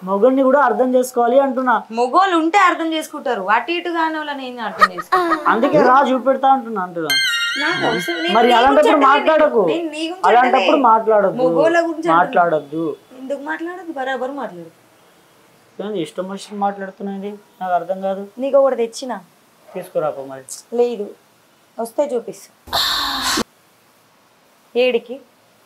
మొగుడిని కూడా అర్థం చేసుకోవాలి అంటున్నా. మొగోళ్ళు ఉంటే అర్థం చేసుకుంటారు, అటు ఇటు కాని వాళ్ళని ఏం అర్థం చేసుకుంటారు. అందుకే రా చూపెడతా అంటున్నా. మరి అలాంటప్పుడు మాట్లాడకు, అలాంటప్పుడు మాట్లాడొద్దు. ఎందుకు మాట్లాడదు? బరాబర్ మాట్లాడు. ఇష్టం వచ్చిన మాట్లాడుతున్నది నాకు అర్థం కాదు. నీకు ఒకటి తెచ్చిన తీసుకురాపో. మరి లేదు, వస్తే చూపిస్తా. ఏడికి?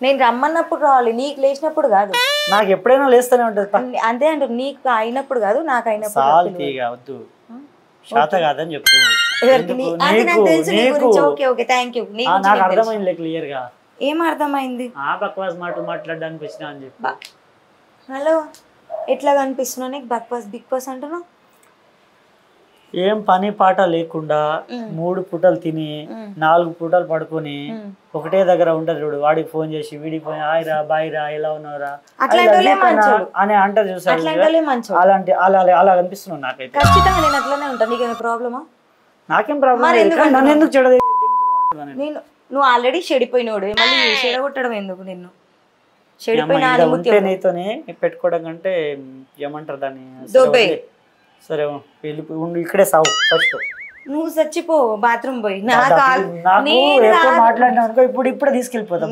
నేను రమ్మన్నప్పుడు రావాలి, నీకు లేచినప్పుడు కాదు. నాకు ఎప్పుడైనా లేస్తూనే ఉంటది. అంతే అంటారు, నీకు అయినప్పుడు కాదు, నాకు అయినప్పుడు. వద్దు, శాత కాదని చెప్పు. నాకు అర్థమైంది క్లియర్ గా. ఏం అర్థమైంది? బక్వాస్ మాటలు మాట్లాడడానికి వచ్చినా అని చెప్పి. హలో, ఎట్లా కనిపిస్తున్నా నీకు? బక్వాస్ బిగ్ బాస్ అంటున్నావు. ఏం పని పాట లేకుండా 3 పూటలు తిని 4 పూటలు పడుకొని ఒకటే దగ్గర ఉంటది చూడు. వాడికి ఫోన్ చేసి వీడికి ఫోన్, హాయ్ రా, బాయ్ రా, ఎలా ఉన్నారా అని అంటారు చూసారు. అలాంటి అలా అనిపిస్తున్నావు నాకైతే. ఖచ్చితంగా నేను అట్లానే ఉంటాను. నీకేమైనా ప్రాబ్లమా? నాకేం ప్రాబ్లం? నన్ను ఎందుకు చెడ? నువ్వు ఆల్రెడీ చెడిపోయినోడు, మళ్ళీ చెడగొట్టడం ఎందుకు? నిన్ను నీతోనే పెట్టుకోవడం కంటే ఏమంటారు దాన్ని? సరే ఇక్కడే సావు ఫస్ట్. నువ్వు చచ్చిపో, బాత్రూమ్ పోయి. మాట్లాడినా ఇప్పుడే తీసుకెళ్ళిపోతావు.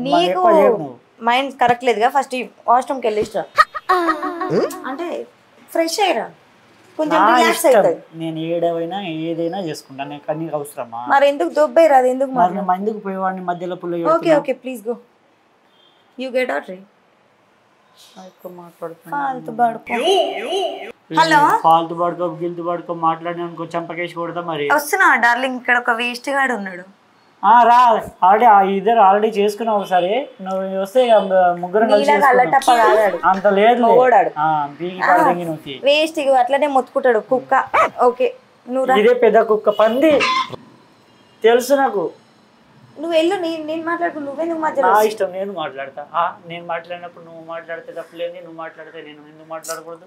నీకు మైండ్ కరెక్ట్ లేదుగా. ఫస్ట్ వాష్రూమ్కి వెళ్ళిస్తా అంటే ఫ్రెష్ అయ్యరా, కొంచెం రిలాక్స్ అవుతుంది. నేను ఏదైనా చేసుకుంటాను, నీకు అవసరమా? మరి ఎందుకు దొబ్బేరా? అది ఎందుకు? ఎందుకు పోయేవాడిని మధ్యలో పుల్ల? Okay okay, please go, you get out. Hello, ఫాల్తు పడుకో, గిల్తు పడుకో, మాట్లాడిన అనుకో చంపకేసి కొడతా. మరి వస్తున్నా డార్లింగ్, ఇక్కడ ఒక వేస్ట్ గాడు ఉన్నాడు. రా, ఆల్రెడీ చేసుకున్నావు ఒకసారి. నువ్వు వస్తే ముగ్గురు అంత లేదు. వేస్ట్ అట్లనే మొత్తుకుంటాడు కుక్క. ఓకే, నువ్వు ఇదే పెద్ద కుక్క, పంది తెలుసు నాకు. నువ్వు వెళ్ళు, నేను మాట్లాడుకు. నువ్వెందుకు మధ్యలో? ఇష్టం, నేను మాట్లాడతా. నేను మాట్లాడినప్పుడు నువ్వు మాట్లాడితే తప్పలేదు, నువ్వు మాట్లాడితే నేను ఎందుకు మాట్లాడకూడదు?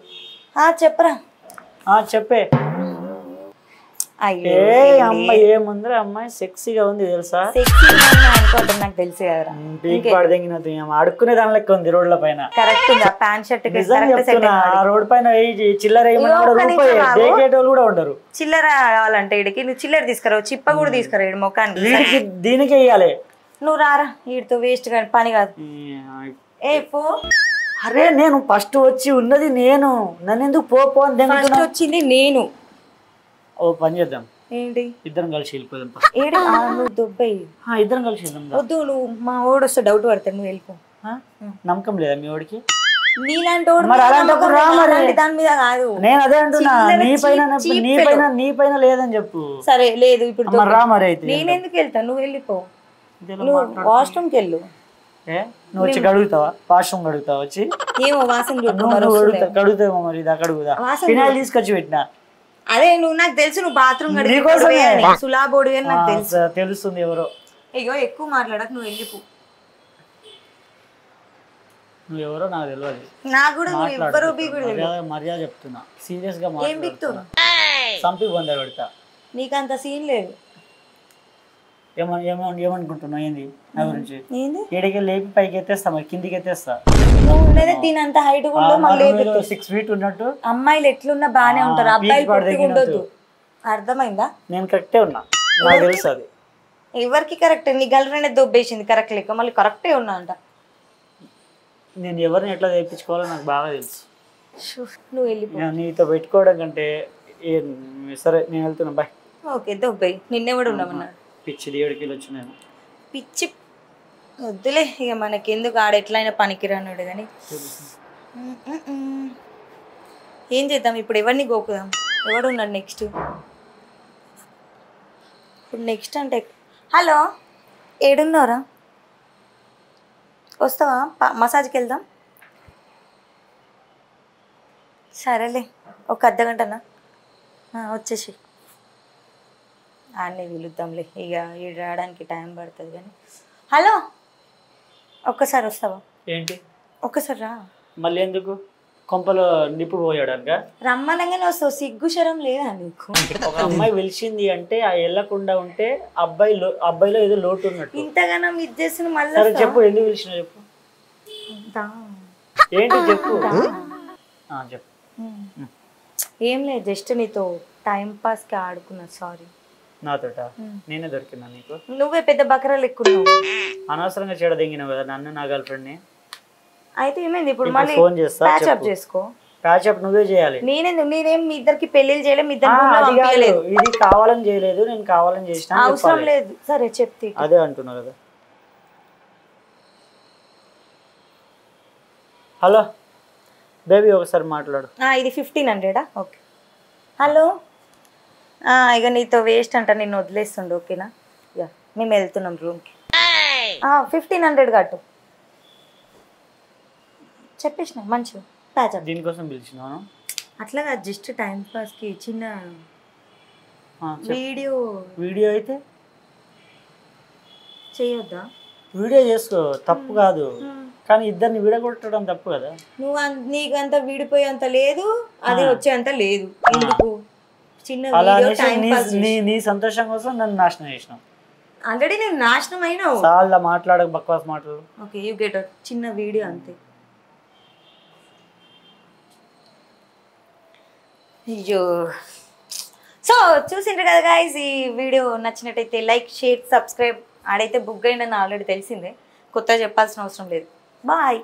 చెప్పరా. చెప్పే. అమ్మాయి ఏముందిరా, అమ్మాయి సెక్సీగా ఉంది తెలుసా? నాకు తెలుసు కదా. అడుక్కునే దాని లెక్క ఉంది రోడ్ల పైన. ప్యాంట్ షర్ట్ రోడ్ పైన చిల్లర కూడా ఉండరు. చిల్లర కావాలంటే ఇడికి నువ్వు చిల్లర తీసుకురావు, చిప్ప కూడా తీసుకురా ఇడి ముఖానికి. దీనికి వెయ్యాలి. నువ్వు రారా, వీడితో వేస్ట్ గా పని కాదు. పో. అరే నేను ఫస్ట్ వచ్చి ఉన్నది నేను, నన్ను ఎందుకు పో అని వచ్చింది నేను. ఓ పని చేద్దాం, ఏంటి? ఇద్దరం కలిసి వెళ్ళిపోదాం. నువ్వు దుబ్బయి ఇద్దరం కలిసి వెళ్దాం. వద్దు, నువ్వు మా ఓడి వస్తే డౌట్ పడతాడు, నువ్వు వెళ్ళిపో. నమ్మకం లేదా మీ ఓడికి? నీలాంటి దాని మీద కాదు, నేను అదే అంటున్నా. నీ పైన లేదని చెప్పు. సరే లేదు, ఇప్పుడు రా. మరి అయితే నేను ఎందుకు వెళ్తాను? నువ్వు వెళ్ళిపో, నువ్వు వాష్రూమ్కి వెళ్ళు. నువ్వు వచ్చి కడుగుతావా? వాష్రూమ్ కడుగుతావా? వచ్చి ఏమో వాసన కడుగుతావా? మరి ఇది కడుగుదా? ఫినాయిల్ తీసుకొచ్చి పెట్టినా. అదే నువ్వు నాకు తెలుసు, నువ్వు బాత్రూమ్ సులాబోడి అని నాకు తెలుసు. తెలుస్తుంది ఎవరో. అయ్యో ఎక్కువ మాట్లాడక, నువ్వు వెళ్ళిపో. నువ్వెవరో నాకు తెలియదు. నాకు కూడా మర్యాద చెప్తున్నా, సీరియస్ గా. ఏం బిక్తున్నా? సంపి బొంద పెడతా. నీకంత సీన్ లేదు. ఏమనుకుంటున్నావు? ఏంది నా గురించి? ఏడికి లేపి పైకి ఎత్తేస్తా, మరి కిందికి ఎత్తేస్తా. దీనంత హైట్ 6 feet ఉన్నట్టు. అమ్మాయిలు ఎట్లున్నా బానే ఉంటారు, అబ్బాయిలు ఉండొద్దు. అర్థమైందా? నేను కరెక్టే ఉన్నా, నాకు తెలుసు. అది ఎవరికి కరెక్ట్? నీ గర్ల్ ఫ్రెండ్ దొబ్బేసింది కరెక్ట్ లెక్క, మళ్ళీ కరెక్టే ఉన్నా అంట. నేను ఎవరిని ఎట్లా తెప్పించుకోవాలో నాకు బాగా తెలుసు. నువ్వు వెళ్ళిపో. నీతో పెట్టుకోవడం కంటే సరే నేను వెళ్తున్నా, బాయ్. ఓకే, దొబ్బాయి. నిన్నెవడు ఉండమన్నాడు? పిచ్చి దేవుడికి వచ్చి నేను పిచ్చి వద్దులే ఇక, మనకి ఎందుకు? ఆడ ఎట్లయినా పనికిరాన్నాడు కానీ. ఏం చేద్దాం ఇప్పుడు? ఎవరిని గోకుదాం? ఎవడు ఉన్నాడు నెక్స్ట్? ఇప్పుడు నెక్స్ట్ అంటే హలో, ఏడున్నారా? వస్తావా? మసాజ్కి వెళ్దాం. సరేలే, ఒక అర్ధగంటనా వచ్చేసి ఆడనే పిలుద్దాంలే. ఇక ఈడు రావడానికి టైం పడుతుంది కానీ. హలో, ఒక్కసారి వస్తావా? ఏంటి? ఒక్కసారి రా. మళ్ళీ ఎందుకు? కొంపలో నిప్పు పోయాడనుక రమ్మనంగానే వస్తావు, సిగ్గు శరం లేదా నీకు? ఒక అమ్మాయి పిలిచింది అంటే ఆ వెళ్ళకుండా ఉంటే అబ్బాయిలో ఏదో లోటు ఉన్నట్టు. ఇంతగానో ఇది చేసిన మళ్ళీ చెప్పు, ఎందుకు పిలిచినా చెప్పు. ఏంటి చెప్పు. చెప్పు. ఏం లేదు, జస్ట్ నీతో టైం పాస్కి ఆడుకున్నా. సారీ. నాతోట నేనే దొరికినా నీకు? నువ్వే పెద్ద బకరాలు ఎక్కున్నావు. అనవసరంగా చెడ దింగినావు కదా నన్ను, నా గర్ల్ ఫ్రెండ్ని. అయితే ఏమైంది ఇప్పుడు? మళ్ళీ ఫోన్ చేస్తా, ప్యాచప్ చేసుకో. ప్యాచప్ నువ్వే చేయాలి. నేనేం మీ ఇద్దరికి పెళ్లిళ్ళు చేయలేదు, మీ ఇద్దరు ఇది కావాలని చేయలేదు, నేను కావాలని చేసిన. అవసరం లేదు. సరే చెప్తే. అదే అంటున్నా కదా. హలో బేబీ, ఒకసారి మాట్లాడు. ఇది 1500. ఓకే. హలో. ఇక నీతో వేస్ట్ అంట, నిన్ను వదిలేస్తుండు. ఓకేనా? యా, మేము వెళ్తున్నాం రూమ్కి. 1500 కట్టు. చెప్పేసిన మంచిగా ప్యాచప్. దీనికోసం పిలిచినాను. అట్లాగా జస్ట్ టైం పాస్కి చిన్న వీడియో అయితే చేయొద్దా? వీడియో చేసుకో, తప్పు కాదు, కానీ ఇద్దరిని విడగొట్టడం తప్పు కదా. నీకు అంత విడిపోయే అంత లేదు, అది వచ్చే అంత లేదు. ఎందుకు? చిన్న నీ సంతోషం కోసం నన్ను నాశనం చేసినావు. ఆల్రెడీ నేను నాశనం అయినావు. చాలా మాట్లాడక బక్వాస్ మాటలు. Okay, you get out. చిన్న వీడియో అంతే. అయ్యో. సో చూసిండ్రు కదా గైస్, ఈ వీడియో నచ్చినట్టయితే లైక్, షేర్, సబ్స్క్రైబ్. ఆడైతే బుక్ అయిందని ఆల్రెడీ తెలిసిందే, కొత్తగా చెప్పాల్సిన అవసరం లేదు. బాయ్.